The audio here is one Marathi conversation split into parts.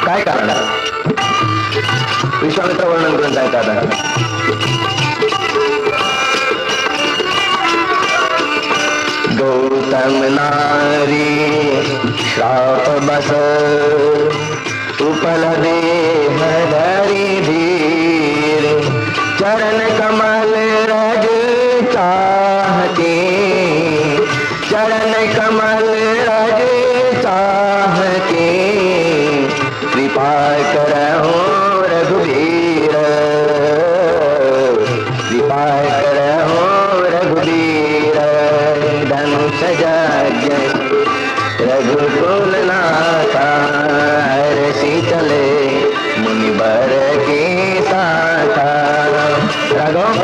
काय कारण? विश्वामित्र वर्णन करून सांगतात. गौतम नारी श्राप बस उपल देह धरी धीर चरण कमल रज चाहते चरण कमल रज चाहते कृपा करहो रघुवीर कृपा करहो रघुवीर धनुष जय रघुकुल नाथा हर्षि चले मुनिवर के साथा. राघव,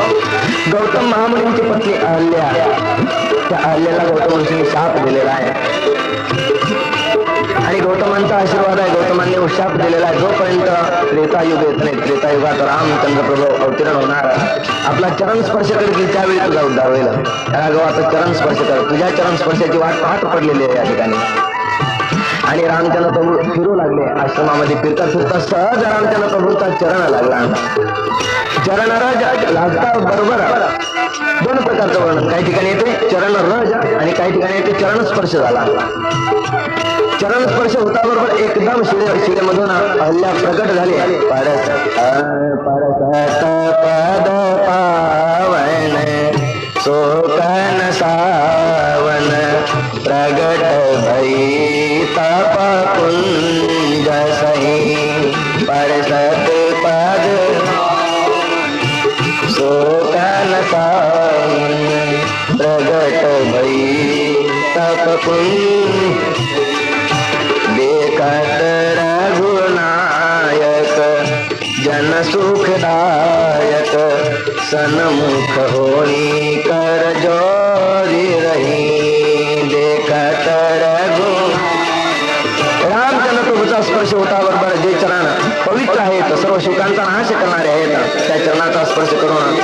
गौतम महामुनींची पत्नी अहल्या, त्या अहल्याला गौतम ऋषींनी शाप दिलेला आहे आणि गौतमांचा आशीर्वाद आहे. गौतमांनी शाप दिलेला आहे जोपर्यंत त्रेतायुग येत नाही, त्रेतायुगात रामचंद्र प्रभू अवतीर्ण होणार, आपला चरण स्पर्श करतील त्यावेळी तुझा उद्धार होईल. राघव, आता चरण स्पर्श कर, तुझ्या चरण स्पर्शाची वाट पाहत पडलेली आहे या ठिकाणी. आणि रामचंद्र प्रभू फिरू लागले आश्रमामध्ये, फिरता फिरता सहज रामचंद्र प्रभूचा चरण लागला. चरण रज लागता बरोबर दोन प्रकारचं वर्णन, काही ठिकाणी येते चरण रज आणि काही ठिकाणी येते चरण स्पर्श झाला. चरण स्पर्श होता बरोबर एकदम शिरेमधून अहल्या प्रकट झाली. परस परसत पद पावन शोकन सावन प्रगट भई तप कुंज सही. परसत पद शोकन सावन प्रगट भई तप कुंज देखत रघुनायक जन सुखदायक सन्मुख होई कर जोरी रही. देखत रघु रामचंद्र प्रभूचा स्पर्श होता बरोबर जे चरण पवित्र आहेत, सर्व शोकांचा नाश करणारे आहेत, त्या चरणाचा स्पर्श करून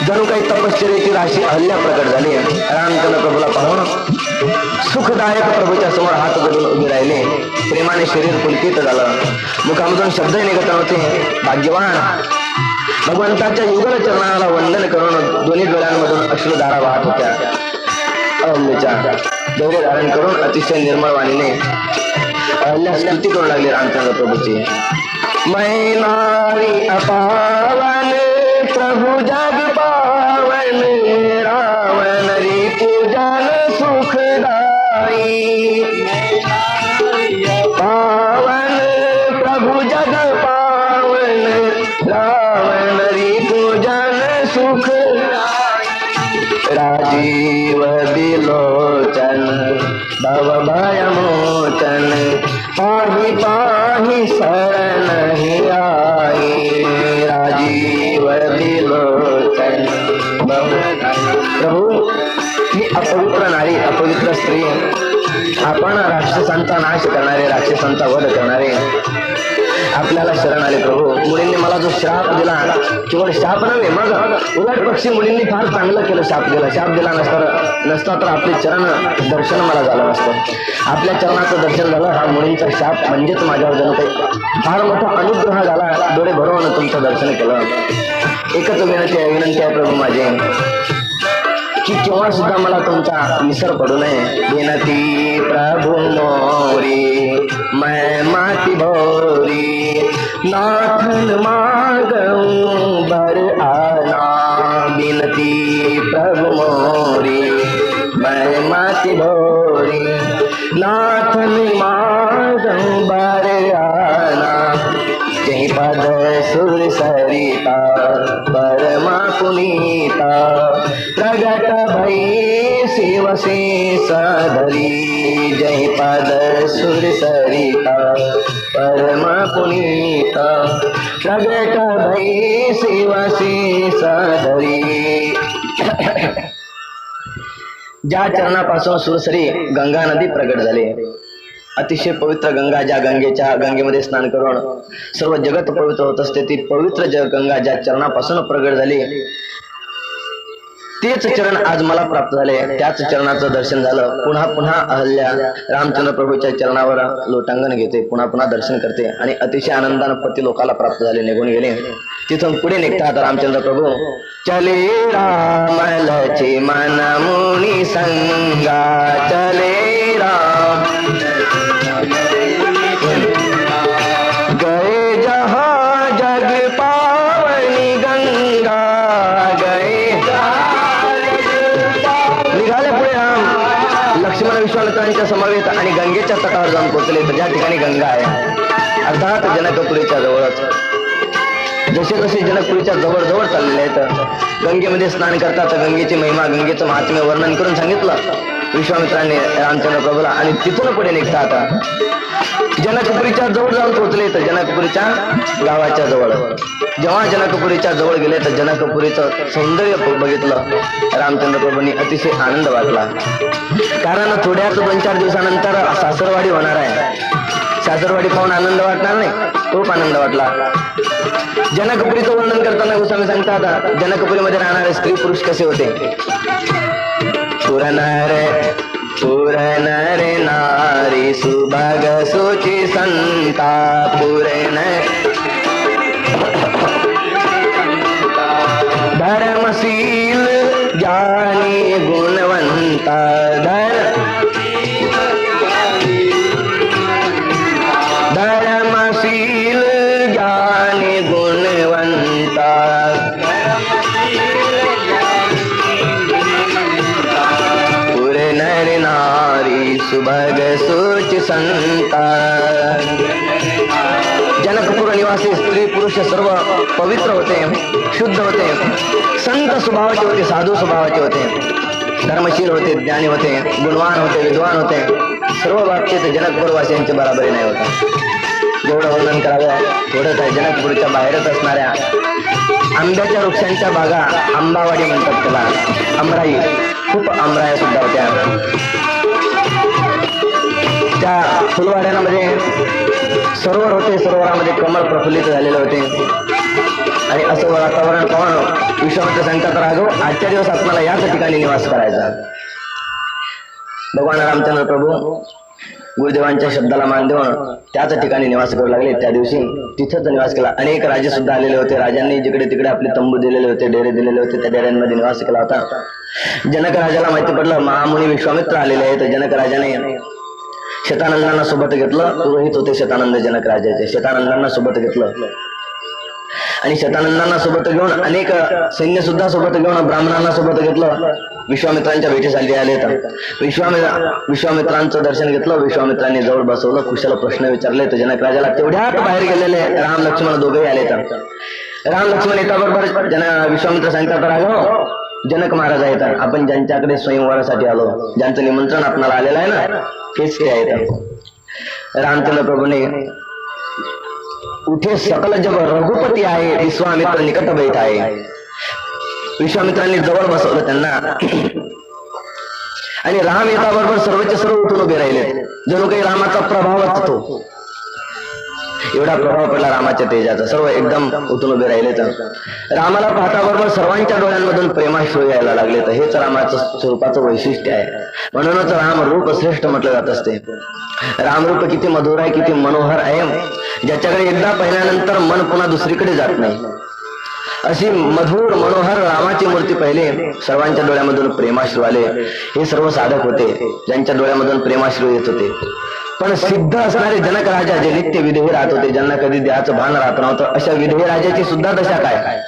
जणू काही तपश्चर्याची राशी अहल्या प्रकट झाली. रामचंद्र प्रभूला पाहून सुखदायक प्रभूच्या समोर हात जोडून उभे राहिले. प्रेमाने शरीर पुलकित झालं, मुखामधून शब्दही निघत नव्हते. भाग्यवान भगवंताच्या युगल चरणाला वंदन करून दोन्ही डोळ्यांमधून अश्रुधारा वाहत होत्या. अहल्याच्या धैर्य धारण करून अतिशय निर्मळ वाणीने अहल्या स्तुती करू लागली रामचंद्र प्रभूची. मै नारी अपावन प्रभु जग पावन रावण री पूजन सुखदाई. पावन प्रभु जग पावन रावण री पूजन सुख. राजीव बिलोचन भव भय मोचन पाहि पाहि शरण आई. राजीव बिलोचन प्रभू, ही अपवित्र नारी, अपवित्र स्त्री, आपण राक्षसांचा नाश करणारे, राक्षसांचा वध करणारे, आपल्याला शरण आले प्रभू. मुलींनी मला जो श्राप दिला, केवळ श्राप नव्हे, मग उलट पक्षी मुलींनी फार चांगलं केलं. श्राप दिला नसता तर आपले चरण दर्शन मला झालं नसतं. आपल्या चरणाचं दर्शन झालं, हा मुलींचा शाप म्हणजेच माझ्यावर जणू काही फार मोठा अनुग्रह झाला. डोळे भरवून तुमचं दर्शन केलं. एकच विनंती आहे प्रभू माझे, की केव्हा सुद्धा मला तुमचा विसर पडू नये. विनती प्रभू मोरी मैं माती भोरी नाथन मागूं बर आना. विनती प्रभु मोरी मैं माती भोरी नाथन मागूं बर आना. जय पद सुर सरिता परमा पुनीता प्रगट भई शिव शेष धरी. जय पद सुर सरिता परमा पुनीता प्रगट भई शिव शेष धरी. ज्या चरणापासून सुरसरी गंगा नदी प्रगट झाली, अतिशय पवित्र गंगा, ज्या गंगेमध्ये स्नान करून सर्व जगत पवित्र होत असते, ती पवित्र गंगा ज्या चरणापासून प्रगट झाली, तेच चरण आज मला प्राप्त झाले. त्याच चरणाचं दर्शन झालं. पुन्हा पुन्हा अहल्या रामचंद्र प्रभूच्या चरणावर लोटांगण घेते, पुन्हा पुन्हा दर्शन करते आणि अतिशय आनंदानं पती लोकाला प्राप्त झाले, निघून गेले. तिथून पुढे निघतात रामचंद्र प्रभू. चले राम लचे मन मुनी संगा, चले राम गए जहाँ जग पावनी गंगा, गए निघाले पुढे राम. लक्ष्मण विश्वामित्रांच्या समवेत आणि गंगेच्या तटावर जाऊन पोहोचले. तर ज्या ठिकाणी गंगा आहे अर्थात जनकपुरीच्या जवळच. जसे जसे जनकपुरीच्या जवळ जवळ चाललेले आहेत गंगेमध्ये स्नान करतात. गंगेची महिमा, गंगेचं महात्म्य वर्णन करून सांगितलं विश्वामित्रांनी रामचंद्र प्रभूला. आणि तिथून पुढे निघतात. जनकपुरीच्या जवळ जाऊन पोहोचले तर जनकपुरीच्या गावाच्या जवळ. जेव्हा जनकपुरीच्या जवळ गेले तर जनकपुरीचं सौंदर्य बघितलं रामचंद्र प्रभूंनी. अतिशय आनंद वाटला. कारण थोड्याच 2-4 दिवसानंतर सासरवाडी होणार आहे. सासरवाडी पाहून आनंद वाटणार नाही, खूप आनंद वाटला. जनकपुरीचं वर्णन करताना गोस्वामी सांगतात जनकपुरीमध्ये राहणारे स्त्री पुरुष कसे होते. पुरनर नारी सुभग सुचि संता, पुरनर धर्मशील ज्ञानी गुणवंता, धर्मशील ज्ञानी गुणवंता, पुरनर नारी सुभग सुच संता. जनकपुर निवासी स्त्री पुरुष सर्व पवित्र होते, शुद्ध होते, संत स्वभावाचे होते, साधू स्वभावाचे होते, धर्मशील होते, ज्ञानी होते, गुणवान होते, विद्वान होते. सर्व बाबतीत जनकपूरवासियांच्या बराबरी नाही होता. जेवढं वर्णन करावं थोडंच आहे. जनकपूरच्या बाहेरच असणाऱ्या आंब्याच्या वृक्षांच्या बागा आंबावाडी म्हणतात त्याला, आंबराई, खूप आंबराया सुद्धा होत्या. त्या फुलवाड्यांमध्ये सरोवर होते, सरोवरामध्ये कमळ प्रफुल्लित झालेले होते. आणि असं वातावरण पाहून विश्वामित्र सांगतात राघव आजच्या दिवस आपल्याला याच ठिकाणी निवास करायचा. भगवान रामचंद्र प्रभू गुरुदेवांच्या शब्दाला मान देऊन त्याच ठिकाणी निवास करू लागले. त्या दिवशी तिथंच निवास केला. अनेक राजे सुद्धा आलेले होते. राजांनी जिकडे तिकडे आपले तंबू दिलेले होते, डेरे दिलेले होते, त्या डेऱ्यांमध्ये निवास केला होता. जनक राजाला माहिती पडलं महामुनी विश्वामित्र आलेले आहेत. जनक राजाने शतानंदांना सोबत घेतलं. पुरोहित होते शतानंद जनक राजाचे. शतानंदांना सोबत घेतलं आणि शतानंदांना सोबत घेऊन अनेक सैन्य सुद्धा सोबत घेऊन ब्राह्मणांना सोबत घेतलं. विश्वामित्रांच्या भेटीसाठी आले तर विश्वामित्रांचं दर्शन घेतलं. विश्वामित्रांनी जवळ बसवलं, कुशल प्रश्न विचारले. तर जनक राजाला तेवढ्यात बाहेर गेलेले राम लक्ष्मण दोघेही आले. तर राम लक्ष्मण येताबरोबर विश्वामित्र सांगतात राघव जनक महाराज आहेत, आपण ज्यांच्याकडे स्वयंवरासाठी आलो, ज्यांचं निमंत्रण आपल्याला आलेलं आहे ना, हेच ते आहेत. रामचंद्र प्रभूने उठे सकल जग रघुपती आहे, विश्वामित्र निकट बैठ आहे. विश्वामित्रांनी जवळ बसवलं त्यांना आणि राम येताबरोबर सर्वचे सर्व उठून उभे राहिले. जणू काही रामाचा प्रभावच तो. एवढा प्रभाव पडला रामाच्या तेजाचा. सर्व एकदम उठून उभे राहिले. तर रामाला पाहताबरोबर सर्वांच्या डोळ्यांमधून प्रेमाश्रू यायला लागले. तर हेच रामाचं स्वरूपाचं वैशिष्ट्य आहे. म्हणूनच राम रूप श्रेष्ठ म्हटलं जात असते. रामरूप किती मधुर आहे, किती मनोहर आहे, ज्याच्याकडे एकदा पाहिल्यानंतर मन पुन्हा दुसरीकडे जात नाही. अशी मधुर मनोहर रामाची मूर्ती पाहिले. सर्वांच्या डोळ्यामधून प्रेमाश्रू आले. हे सर्व साधक होते ज्यांच्या डोळ्यामधून प्रेमाश्रू येत होते. पण सिद्ध असणारे जनक राजा जे नित्य विधेय राहत होते, ज्यांना कधी देहाचं भान राहत नव्हतं, अशा विधेय राजाची सुद्धा दशा काय.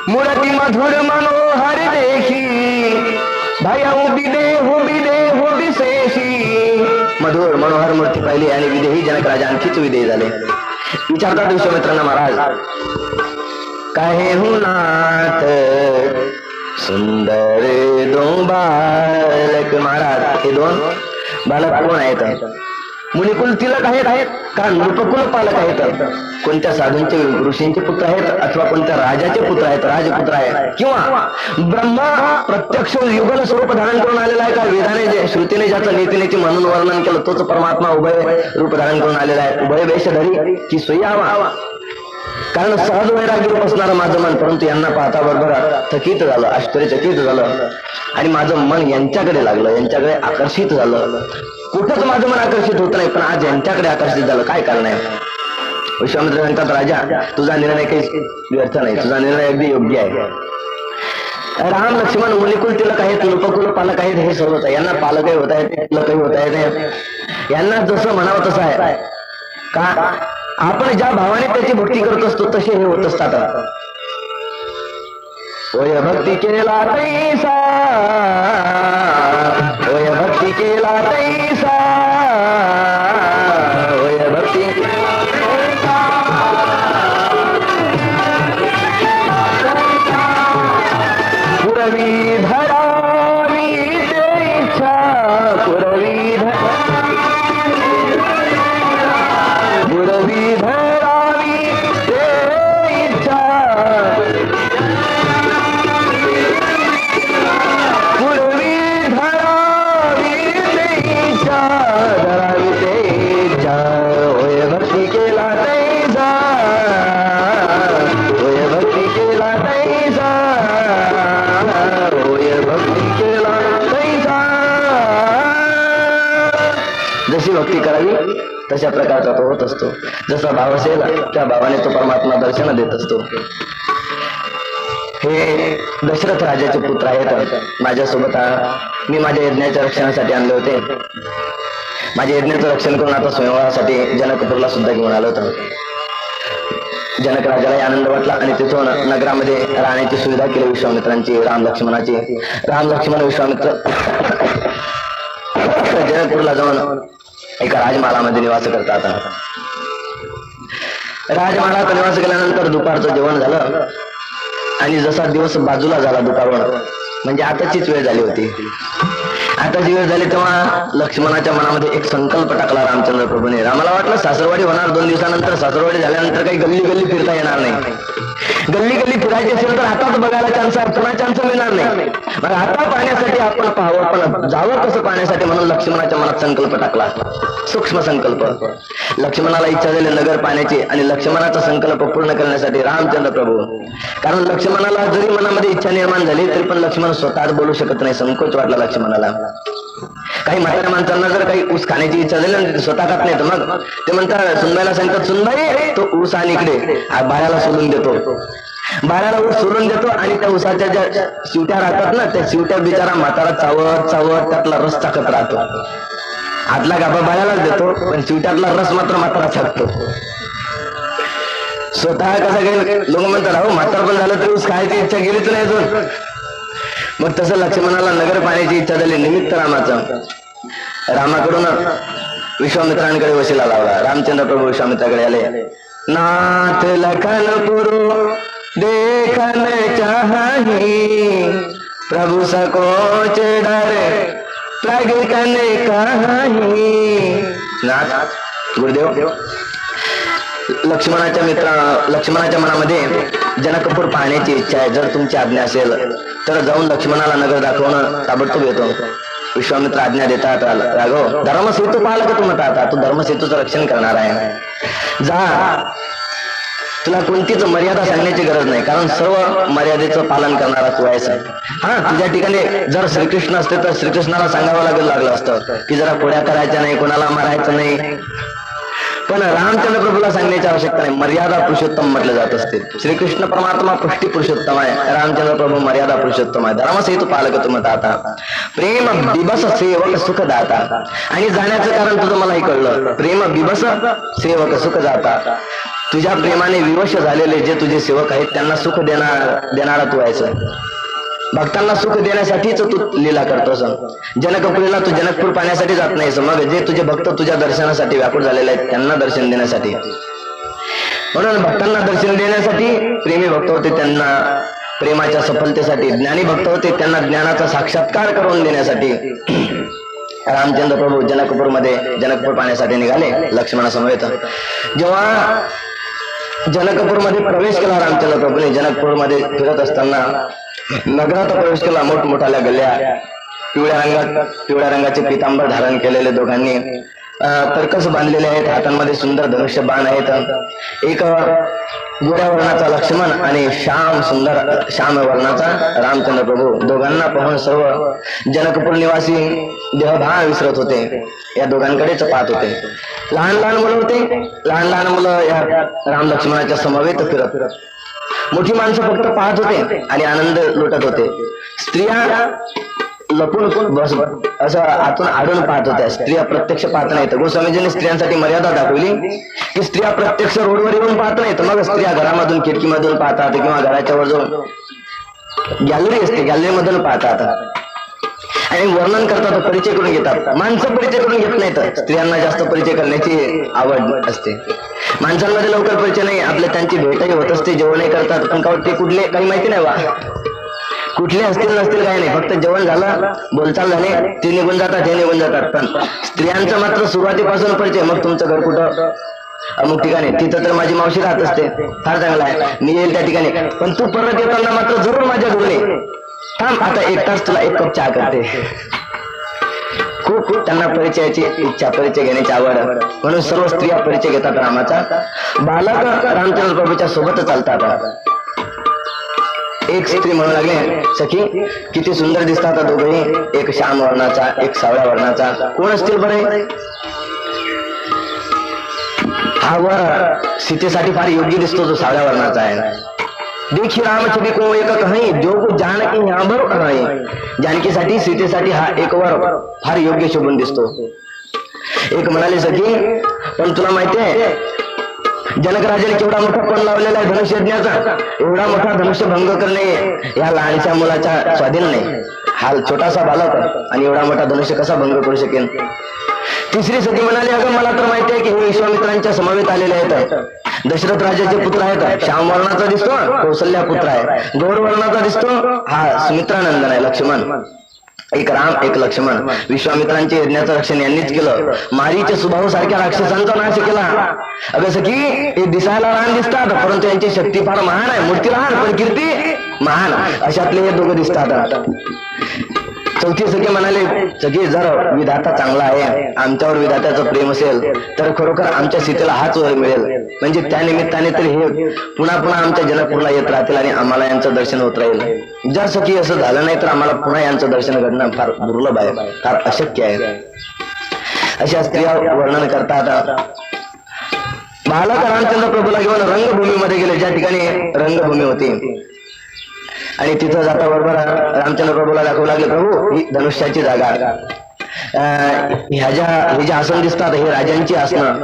मूर्ती मधुर मनोहर देखी भया उभी दे विशेषी. मधुर मनोहर मूर्ती पाहिली आणि विधेयी जनक राजा आणखीच विधेयी झाले. विचारतात विश्वामित्रांना महाराज काहे हुनात सुंदर दोन बालक. महाराज हे दोन बालक कोण आहेत. मुनिकुल तिलक आहेत का नृपकुल पालक आहेत. कोणत्या साधूंचे ऋषींचे पुत्र आहेत अथवा कोणत्या राजाचे पुत्र आहेत, राजपुत्र आहेत, किंवा ब्रह्मा प्रत्यक्ष युगल स्वरूप धारण करून आलेला आहे का वेदाने श्रुतीने ज्याचं नीतीनेची म्हणून वर्णन केलं तोच परमात्मा उभय रूप धारण करून आलेला आहे. उभय वेशधरी की स्वयावा. कारण सहज वैराग्य बसणारं माझं मन, परंतु यांना पाहता बरोबर थकीत झालं, आश्चर्यचकित झालं आणि माझं मन यांच्याकडे लागलं, यांच्याकडे आकर्षित झालं. कुठंच माझं मन आकर्षित होत नाही, पण आज यांच्याकडे आकर्षित झालं. काय कारण आहे? विश्वामित्र म्हणतात, राजा तुझा निर्णय काही व्यर्थ नाही, तुझा निर्णय अगदी योग्य आहे. राम लक्ष्मण मुनिकुल तिलक आहेत, नृपकुल पालक आहेत, हे सर्वच आहे. यांना पालकही होत आहेत, तिलकही होत आहेत. यांना जसं म्हणावं तसं आहे. का आपण ज्या भावाने त्याची भक्ती करत असतो तसे हे होत असतात. होय भक्ती केला तैसा, होय भक्ती केला तैसा, होय भक्ती पुरवी धरावी इच्छा, पुरवी पुरवी धरावी इच्छा, पुरवी धरावी इच्छा, धरावी इच्छा. होय भक्ती केला तैसा, होय भक्ती केला तैसा, होय भक्ती केला तैसा. जशी भक्ती करावी तशा प्रकारचा तो होत असतो. जसा भाव असेल त्या भावाने तो परमात्मा दर्शन देत असतो. हे दशरथ राजाचे पुत्र आहेत. माझ्यासोबत मी माझ्या यज्ञाच्या रक्षणासाठी आणले होते. माझ्या यज्ञाचं रक्षण करून आता स्वयंवरासाठी जनकपूरला सुद्धा घेऊन आलो होतो. जनक राजालाही आनंद वाटला आणि तिथून नगरामध्ये राहण्याची सुविधा केली विश्वामित्रांची, राम लक्ष्मणाची. राम लक्ष्मण विश्वामित्र जनकपूरला जाऊन एका राजमहालामध्ये निवास करतात. राजमहालात निवास केल्यानंतर दुपारचं जेवण झालं आणि जसा दिवस बाजूला झाला दुपारवर, म्हणजे आताचीच वेळ झाली होती. आताची वेळ झाली तेव्हा लक्ष्मणाच्या मनामध्ये एक संकल्प टाकला रामचंद्र प्रभूने. रामाला वाटलं सासरवाडी होणार 2 दिवसानंतर, सासरवाडी झाल्यानंतर काही गल्ली गल्ली फिरता येणार नाही. गल्ली गल्ली फिरायची असेल तर हातात बघायला चान्स, पुन्हा चान्स मिळणार नाही. मग आता पाहण्यासाठी आपण पाहावं, पण जावं कसं पाहण्यासाठी, म्हणून लक्ष्मणाच्या मनात संकल्प टाकला, सूक्ष्म संकल्प. लक्ष्मणाला इच्छा झाली नगर पाहण्याची आणि लक्ष्मणाचा संकल्प पूर्ण करण्यासाठी रामचंद्र प्रभू, कारण लक्ष्मणाला जरी मनामध्ये इच्छा निर्माण झाली तरी पण लक्ष्मण स्वतःच बोलू शकत नाही, संकोच वाटला लक्ष्मणाला. काही म्हाताऱ्या माणसांना जर काही ऊस खाण्याची इच्छा झाली ना, स्वतः खात नाहीत, मग ते म्हणतात सुनबाईला सांगतात, सुनबाई तो ऊस आणि इकडे बाळाला सोडून देतो. बाळाला ऊस सोडून देतो आणि त्या ऊसाच्या ज्या शिवट्या राहतात ना, त्या शिवट्या बिचारा म्हातारा चावत चावत त्यातला रस टाकत राहतो. आतला गाभा बाळालाच देतो, पण शिवट्यातला रस मात्र म्हातारा छाकतो. स्वतः कसा काही लोक म्हणतात, अहो म्हातार पण झालं तरी ऊस खायची इच्छा गेलीच नाही अजून. मग तसं लक्ष्मणाला नगर पाहण्याची इच्छा झाली. निमित्त रामाचं, रामाकडून विश्वामित्रांकडे वशिला लावला. रामचंद्र प्रभू विश्वामित्राकडे आले. नाथ लखन पुरु देखन चाही, प्रभु सकोच डर प्रगटन कहाही. नाथ गुरुदेव, लक्ष्मणाच्या मनामध्ये जनकपूर पाहण्याची इच्छा आहे. जर तुमची आज्ञा असेल तर जाऊन लक्ष्मणाला नगर दाखवणं ताबडतोब येतो. विश्वामित्र आज्ञा देतात. राघव, धर्मसेतू पाहिला का तू म्हणता, तू धर्मसेतूचं रक्षण करणार आहे. जा, तुला कोणतीच मर्यादा सांगण्याची गरज नाही, कारण सर्व मर्यादेचं पालन करणारा तू आहेस. हा, तुझ्या ठिकाणी जर श्रीकृष्ण असते तर श्रीकृष्णाला सांगावं लागलं असतं की जरा खोड्या करायच्या नाही, कोणाला मारायचं नाही. पण रामचंद्र प्रभूला सांगण्याची आवश्यकता नाही. मर्यादा पुरुषोत्तम म्हटलं जात असते. श्रीकृष्ण परमात्मा पुष्टी पुरुषोत्तम आहे, रामचंद्र प्रभू मर्यादा पुरुषोत्तम आहे. धर्मसेतू पालक तुम दाता, प्रेम बिबस सेवक सुख दाता. आणि जाण्याचं कारण तुझं मलाही कळलं. प्रेम बिबस सेवक सुख दाता. तुझ्या प्रेमाने विवश झालेले जे तुझे सेवक आहेत त्यांना सुख देणारा तू आहेस. भक्तांना सुख देण्यासाठीच तू लीला करतोस. जनकपुरीला तू जनकपूर पाहण्यासाठी जात नाहीस, मग जे तुझे भक्त तुझ्या दर्शनासाठी व्याकुळ झालेले आहेत त्यांना दर्शन देण्यासाठी. म्हणून भक्तांना दर्शन देण्यासाठी, प्रेमी भक्त होते त्यांना प्रेमाच्या सफलतेसाठी, ज्ञानी भक्त होते त्यांना ज्ञानाचा साक्षात्कार करून देण्यासाठी रामचंद्र प्रभू जनकपूर पाहण्यासाठी निघाले लक्ष्मणासमवेत. जेव्हा जनकपूरमध्ये प्रवेश केला रामचंद्र प्रभूने, जनकपूरमध्ये फिरत असताना नगरात प्रवेश केला. मोठमोठाल्या गल्ल्या, पिवळ्या रंगाचे पितांबर धारण केलेले दोघांनी, तर्कस बांधलेले आहेत, हातांमध्ये सुंदर धनुष्य बाण आहेत. एक गोऱ्या वर्णाचा लक्ष्मण आणि श्याम वर्णाचा रामचंद्र प्रभू दोघांना पाहून सर्व जनकपूर निवासी देहभान विसरत होते. या दोघांकडेच पाहत होते. लहान लहान मुलं होते. लहान लहान मुलं या राम लक्ष्मणाच्या समवेत फिरत. मोठी माणसं फक्त पाहत होते आणि आनंद लुटत होते. स्त्रिया लपून बस असं आतून आडून पाहत होत्या. स्त्रिया प्रत्यक्ष पाहत नाहीत. गोस्वामीजींनी स्त्रियांसाठी मर्यादा दाखवली की स्त्रिया प्रत्यक्ष रोडवर येऊन पाहत नाहीत. मग स्त्रिया घरामधून खिडकीमधून पाहतात किंवा घराच्या वर जो गॅलरी असते गॅलरीमधून पाहतात आणि वर्णन करतात, परिचय करून घेतात. माणसं परिचय करून घेत नाहीत. स्त्रियांना जास्त परिचय करण्याची आवड असते. माणसांमध्ये लवकर परिचय नाही. आपल्या त्यांची भेटही होत असते, जेवणही करतात, पण ते कुठले काही माहिती नाही वा कुठले असतील नसतील काही नाही. फक्त जेवण झालं, बोलचाल झाले, ते निघून जातात, हे निघून जातात. पण स्त्रियांचं मात्र सुरुवातीपासून परिचय. मग तुमचं घर कुठं, अमुक ठिकाणी, तिथं तर माझी मावशी राहत असते, फार चांगला आहे, मी येईल त्या ठिकाणी, पण तू परत येताना मात्र जरूर माझ्या घरी थांब, आता 1 तास तुला 1 कप चहा करते. खूप त्यांना परिचयाची इच्छा, परिचय घेण्याची आवड. म्हणून सर्व स्त्रिया परिचय घेतात रामाचा. बालक रामचंद्र प्रभूच्या सोबत चालतात. एक स्त्री म्हणू लागले, सखी किती सुंदर दिसतात दोघेही, एक श्याम वर्णाचा एक सावळ्या वर्णाचा. कोण असतील बरे? हा वर सीतेसाठी फार योग्य दिसतो, जो सावळ्या वर्णाचा आहे. देखी राम छबी को एक कहीं जो को जानकी यहाँ बर आहे. जानकीसाठी सीतेसाठी हा एक वर फार योग्य शोभून दिसतो. एक म्हणाले, सखी पण तुला माहिती आहे जनकराजाने केवढा मोठा पण लावलेला आहे धनुष्य यज्ञाचा. एवढा मोठा धनुष्य भंग करणे या लहानशा मुलाच्या स्वाधीन नाही. हा छोटासा बालक आणि एवढा मोठा धनुष्य कसा भंग करू शकेल? तिसरी सती म्हणाली, अगं मला तर माहिती आहे की हे विश्वामित्रांच्या समवेत आलेले आहेत. दशरथ राजाचे पुत्र आहेत. श्याम वर्णाचा दिसतो, कौशल्या पुत्र आहे. गौर वर्णाचा दिसतो, हा सुमित्रानंदन आहे, लक्ष्मण. एक राम एक लक्ष्मण. विश्वामित्रांच्या यज्ञाचं रक्षण यांनीच केलं. मारीच्या सुभाऊ सारख्या राक्षसांचा नाश केला. अगं सखी हे दिसायला लहान दिसतात, परंतु यांची शक्ती फार महान आहे. मूर्ती लहान पण कीर्ती महान. अशातले हे दोघं दिसतात. चौथी सखी म्हणाले, सखी जर विधाता चांगला आहे, आमच्यावर विधात्याचं प्रेम असेल तर खरोखर आमच्या सीतेला हाच वर मिळेल. म्हणजे त्या निमित्ताने तरी हे पुन्हा पुन्हा आमच्या जनकपूरला येत राहतील आणि आम्हाला यांचं दर्शन होत राहील. जर सखी असं झालं नाही तर आम्हाला पुन्हा यांचं दर्शन घडणं फार दुर्लभ आहे, फार अशक्य आहे. अशा स्त्रिया वर्णन करतात. बालक रामचंद्र प्रभूला घेऊन रंगभूमीमध्ये गेले, ज्या ठिकाणी रंगभूमी होती. आणि तिथं जाता बरोबर रामचंद्र प्रभूला दाखवू लागले, प्रभू ही धनुष्याची जागा, हे जे आसन दिसतात हे राजांची आसनं,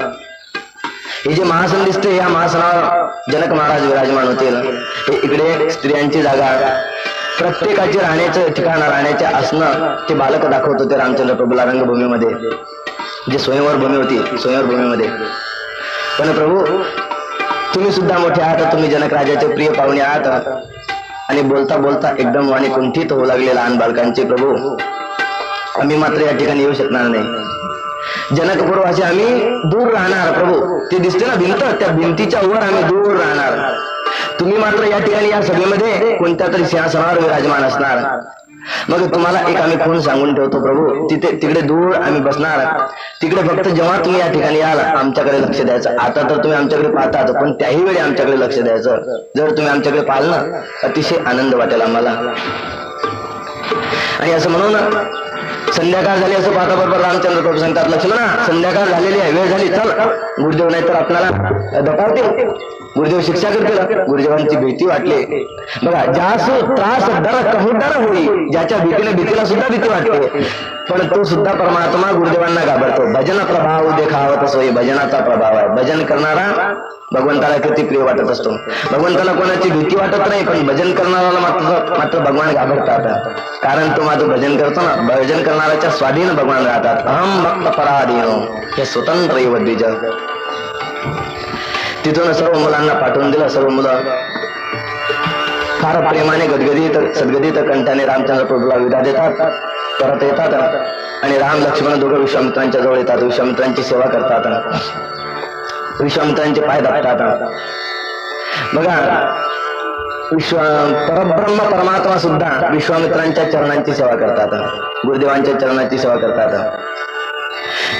हे जे महासन दिसते या महासनावर जनक महाराज विराजमान होतील. हे इकडे स्त्रियांची जागा, प्रत्येकाचे राहण्याचं ठिकाण, राहण्याचे आसनं ते बालक दाखवत होते रामचंद्र प्रभूला रंगभूमीमध्ये, जे स्वयंवर भूमी होती स्वयंवर भूमीमध्ये. पण प्रभू तुम्ही सुद्धा मोठे आहात, तुम्ही जनक राजाचे प्रिय पाहुणे आहात. आणि बोलता बोलता एकदम वाणी कुंठित होऊ लागले लहान बालकांचे. प्रभू आम्ही मात्र या ठिकाणी येऊ शकणार नाही. जनकपूरवासी आम्ही दूर राहणार. प्रभू ते दिसते ना भिंत, त्या भिंतीच्या वर आम्ही दूर राहणार. तुम्ही मात्र या ठिकाणी या सभेमध्ये कोणत्या तरी सिंहासनावर विराजमान असणार. मग तुम्हाला एक आम्ही खूण सांगून ठेवतो प्रभू, तिकडे दूर आम्ही बसणार. तिकडे फक्त जेव्हा तुम्ही या ठिकाणी याल आमच्याकडे लक्ष द्यायचं. आता तर तुम्ही आमच्याकडे पाहतात, पण त्याही वेळी आमच्याकडे लक्ष द्यायचं. जर तुम्ही आमच्याकडे पाहिलं ना अतिशय आनंद वाटेल आम्हाला. आणि असं म्हणून संध्याकाळ झाली असं पाहता बरोबर रामचंद्र प्रभू सांगतात, लक्ष्मणा संध्याकाळ झालेली आहे, वेळ झाली, चल. गुरुदेव नाही तर आपल्याला दटावतील, गुरुदेव शिक्षा करतील. गुरुदेवांची भीती वाटली. बघा, ज्यासो त्रास डर कहू डर होई, ज्याच्या भीतीला सुद्धा भीती वाटते, पण तो सुद्धा परमात्मा गुरुदेवांना घाबरतो. भजन प्रभाव देखावत सोयी, भजनाचा प्रभाव आहे. भजन करणारा भगवंताला किती प्रिय वाटत असतो. भगवंताला कोणाची भीती वाटत नाही, पण भजन करणाऱ्याला मात्र भगवान घाबरतात. कारण तो माझं भजन करतो ना, भजन करणाऱ्याच्या स्वाधीन भगवान राहतात. अहम भक्त पराधीनो, हे स्वतंत्र द्विज. तिथून सर्व मुलांना पाठवून दिलं. सर्व मुलं फार प्रेमाने सद्गदित कंठाने रामचंद्र प्रभूला विदा देतात, परत येतात. आणि राम लक्ष्मण दोघं विश्वामित्रांच्या जवळ येतात, विश्वामित्रांची सेवा करतात, विश्वामित्रांचे पाय दाबतात. बघा, परब्रह्म परमात्मा सुद्धा विश्वामित्रांच्या चरणांची सेवा करतात, गुरुदेवांच्या चरणांची सेवा करतात.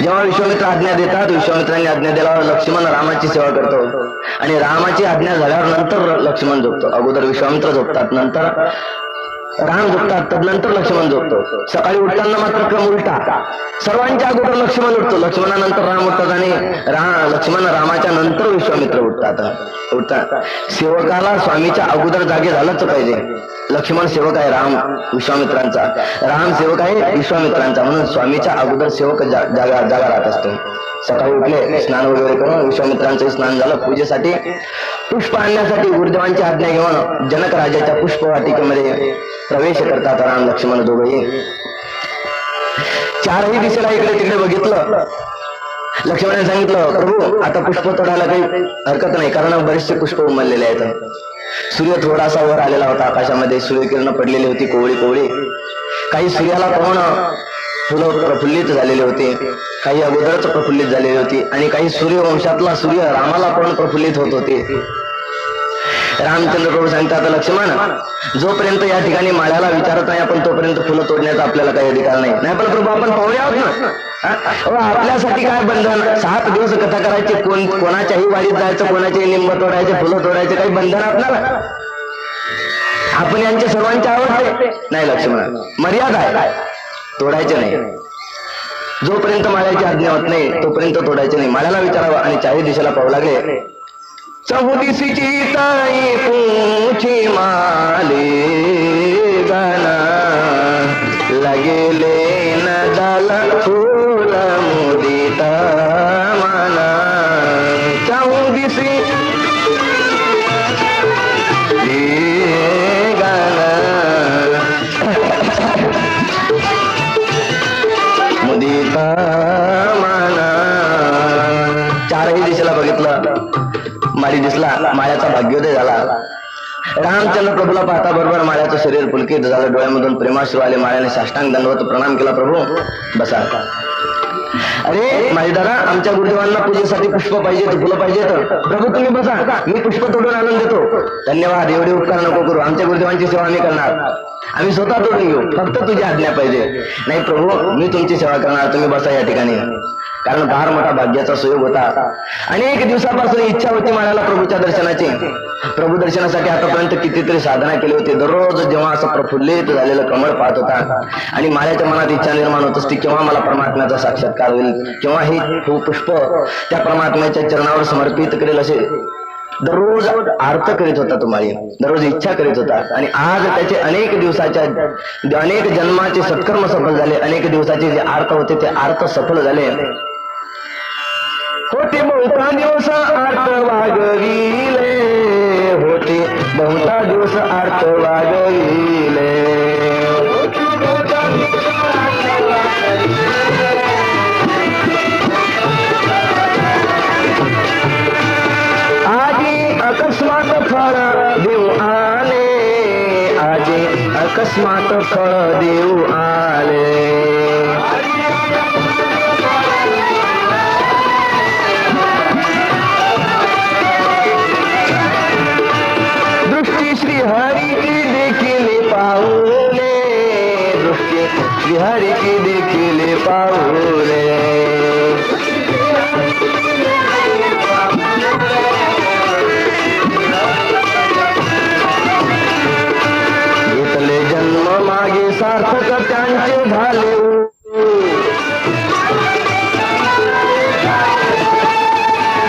जेव्हा विश्वामित्र आज्ञा देतात, विश्वामित्रांनी आज्ञा दिल्यावर लक्ष्मण रामाची सेवा करतो आणि रामाची आज्ञा झाल्यावर नंतर लक्ष्मण झोपतो. अगोदर विश्वामित्र झोपतात, नंतर राम झोपतात, तदनंतर लक्ष्मण झोपतो. सकाळी उठताना मात्र क्रम उलटा, सर्वांच्या अगोदर लक्ष्मण उठतो, लक्ष्मणानंतर राम उठतात आणि लक्ष्मण रामाच्या नंतर विश्वामित्र उठतात. सेवकाला स्वामीच्या अगोदर जागे झालंच पाहिजे. लक्ष्मण सेवक आहे राम विश्वामित्रांचा, राम सेवक आहे विश्वामित्रांचा, म्हणून स्वामीच्या अगोदर सेवक जागा राहत असतो. सकाळी उठले, स्नान वगैरे करून विश्वामित्रांचं स्नान झालं, पूजेसाठी पुष्प आणण्यासाठी गुरुदेवांची आज्ञा घेऊन जनक राजाच्या पुष्पवाटिकेमध्ये प्रवेश करतात राम लक्ष्मण दोघेही. चारही दिशेला इकडे तिकडे बघितलं. लक्ष्मणाने सांगितलं, प्रभू आता पुष्प तोडायला काही हरकत नाही, कारण बरेचसे पुष्प उमललेले आहेत. सूर्य थोडासा वर आलेला होता, आकाशामध्ये सूर्यकिरण पडलेली होती कोवळी कोवळी. काही सूर्याला पाहून फुलं प्रफुल्लित झालेली होती, काही अगोदरच प्रफुल्लित झालेली होती आणि काही सूर्यवंशातला सूर्य रामाला पण प्रफुल्लित होत होते. रामचंद्र प्रभू सांगतात, लक्ष्मण जोपर्यंत या ठिकाणी माळ्याला विचारत नाही आपण तोपर्यंत फुलं तोडण्याचा आपल्याला काही अधिकार नाही. नाही पण प्रभू आपण पाहुणे आहोत ना, आपल्यासाठी काय बंधन? 7 दिवस कथा करायची, कोणाच्याही वाडीत जायचं, कोणाच्याही लिंब तोडायचे, फुलं तोडायचे, काही बंधन आपल्याला? आपण यांचे सर्वांचे आवडते नाही लक्ष्मण, मर्यादा आहे, तोडायचे नाही. जोपर्यंत माळ्याची आज्ञा होत नाही तोपर्यंत तोडायचे नाही. माळ्याला विचारावं आणि 4 दिशेला पाहू लागले. चौदिशीची ताई पूछी माले गाना लगेले न झाला फूल मुदिता माना. चौदिशी गाना मुदिता माना. 4ही दिशेला बघितलं, माळी दिसला, माळ्याचा भाग्योदय झाला. रामचंद्र प्रभूला पाहता बरोबर माळ्याचं शरीर पुलकित झालं, डोळ्यामधून प्रेमाश्रू आले. माळ्याने साष्टांग दंडवत प्रणाम केला, प्रभू बसा. अरे माझे दादा, आमच्या गुरुदेवांना पूजेसाठी पुष्प पाहिजे, फुलं पाहिजे, तर प्रभू तुम्ही बसा, मी पुष्प तोडून आणून देतो. धन्यवाद, एवढे उपकार नको करू, आमच्या गुरुदेवांची सेवा आम्ही करणार, आम्ही स्वतः तोडून घेऊ, फक्त तुझी आज्ञा पाहिजे. नाही प्रभू मी तुमची सेवा करणार, तुम्ही बसा या ठिकाणी. कारण फार मोठा भाग्याचा सुयोग होता. अनेक दिवसापासून इच्छा होती माळ्याला प्रभूच्या दर्शनाची. प्रभू दर्शनासाठी आतापर्यंत कितीतरी साधना केली होती. दररोज जेव्हा असं प्रफुल्लित झालेलं कमळ पाहत होता आणि माळ्याच्या मनात इच्छा निर्माण होत असते, केव्हा मला परमात्म्याचा साक्षात्कार होईल, केव्हा हे पुष्प त्या परमात्म्याच्या चरणावर समर्पित करेल, असे दररोज अर्थ करीत होता तो माळी, दररोज इच्छा करीत होता. आणि आज त्याचे अनेक जन्माचे सत्कर्म सफल झाले, अनेक दिवसाचे जे अर्थ होते ते अर्थ सफल झाले. होते बहुता दिवस अर्थ वागविले, होते बहुता दिवस अर्थ वागविले. आजी अकस्मात फळ देऊ आले, आजी अकस्मात फळ देऊ आले. श्री हरी की देखील पाऊले, दृष्टी श्री हरी की देखील पाऊले. घेतले जन्म मागे सार्थक त्यांचे झाले,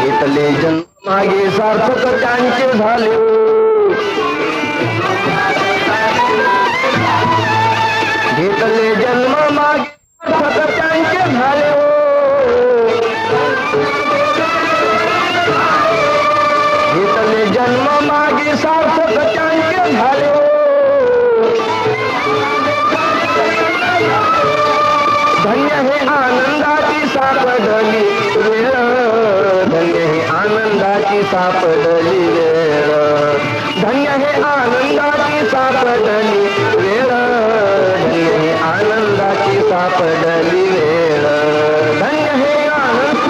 घेतले जन्म मागे सार्थक त्यांचे झाले. घेतले जन्म मागे त्यांचे झाले. घेतले जन्म मागे सार्थक त्यांचे झाले. धन्य हे आनंदाची सापडली वेळ, धन्य हे आनंदाची सापडली वेळ, धन्य हे आनंदाची सापडली वेळ, आनंदाची सापडली वेळ, धन्य हे आनंद.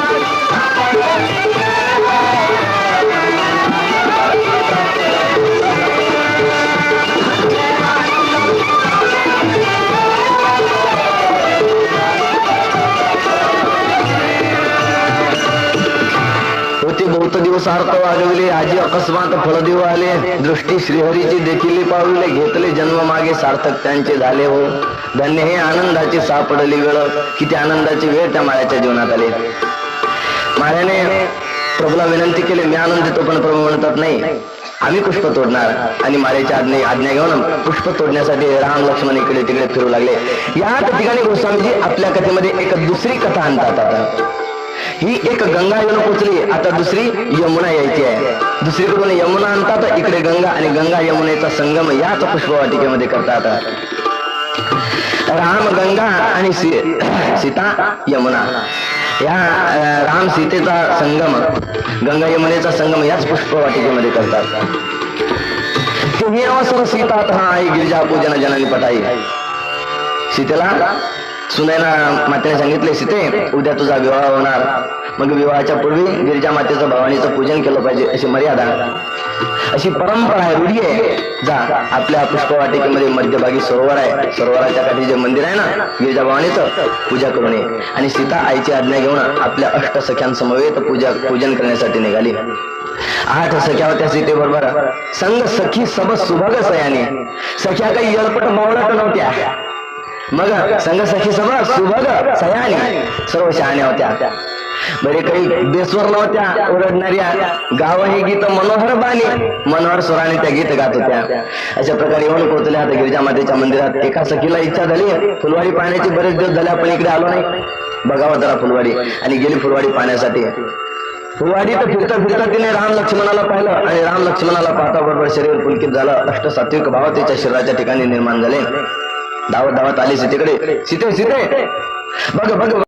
पात वाजविले आजी अकस्मात फळदेव आले दृष्टी श्रीहरीची देखील पावले घेतले जन्म मागे सार्थक त्यांचे झाले हो धन्य हे आनंदाची सापडली वेळ किती आनंदाची वेळ त्या माळ्याच्या जीवनात आली माळ्याने प्रभूला विनंती केली मी आनंद देतो पण प्रभू म्हणतात नाही आम्ही पुष्प तोडणार आणि माळेची आज्ञा घेऊन पुष्प तोडण्यासाठी राम लक्ष्मण इकडे तिकडे फिरू लागले याच ठिकाणी गोस्वामीजी आपल्या कथेमध्ये एक दुसरी कथा आणतात आता ही एक गंगा येऊन पोचली आता दुसरी यमुना यायची आहे दुसरीकडून यमुना आणतात इकडे गंगा आणि गंगा यमुनेचा संगम याच पुष्पवाटिकेमध्ये करतात राम गंगा आणि सीता यमुना या राम सीतेचा संगम गंगा यमुनेचा संगम याच पुष्पवाटिकेमध्ये करतात तुम्ही अवसर सीता हा आई गिरिजा पूजन जनानी पटाई सीतेला सुनैना मातेने सांगितले सीते उद्या तुझा विवाह होणार मग विवाहाच्या पूर्वी गिरिजा मातेचं भवानीचं पूजन केलं पाहिजे अशी मर्यादा अशी परंपरा आहे रूढी आहे जा आपल्या पुष्पवाटिकेमध्ये मध्यभागी सरोवर आहे सरोवराच्या काठी जे मंदिर आहे ना गिरिजा भवानीचं पूजा करून ये आणि सीता आईची आज्ञा घेऊन आपल्या अष्टसख्यांसमवेत पूजन करण्यासाठी निघाली 8 सख्या होत्या सीते बरोबर संग सखी सब सुभग सयाने सख्या काही येळपट बावळट नव्हत्या मग संग सखी सब सुभग सयाने सर्व शहाण्या होत्या बरे काही बेस्वर नव्हत्या ओरडणाऱ्या गाव हे गीत मनोहर बाणी मनोहर स्वराने त्या गीत गात होत्या अशा प्रकारे येऊन पोहोचल्या आता गिरिजा मातेच्या मंदिरात एका सखीला इच्छा झाली फुलवाडी पाहण्याची बरेच दिवस झाले आपण इकडे आलो नाही बघावं जरा फुलवाडी आणि गेली फुलवाडी पाहण्यासाठी फुलवाडी तर फिरता तिने राम लक्ष्मणाला पाहिलं आणि राम लक्ष्मणाला पाहता बरोबर शरीर पुलकित झालं अष्टसात्विक भाव तिच्या शरीराच्या ठिकाणी निर्माण झाले धावत आली सीतेकडे सीते बघ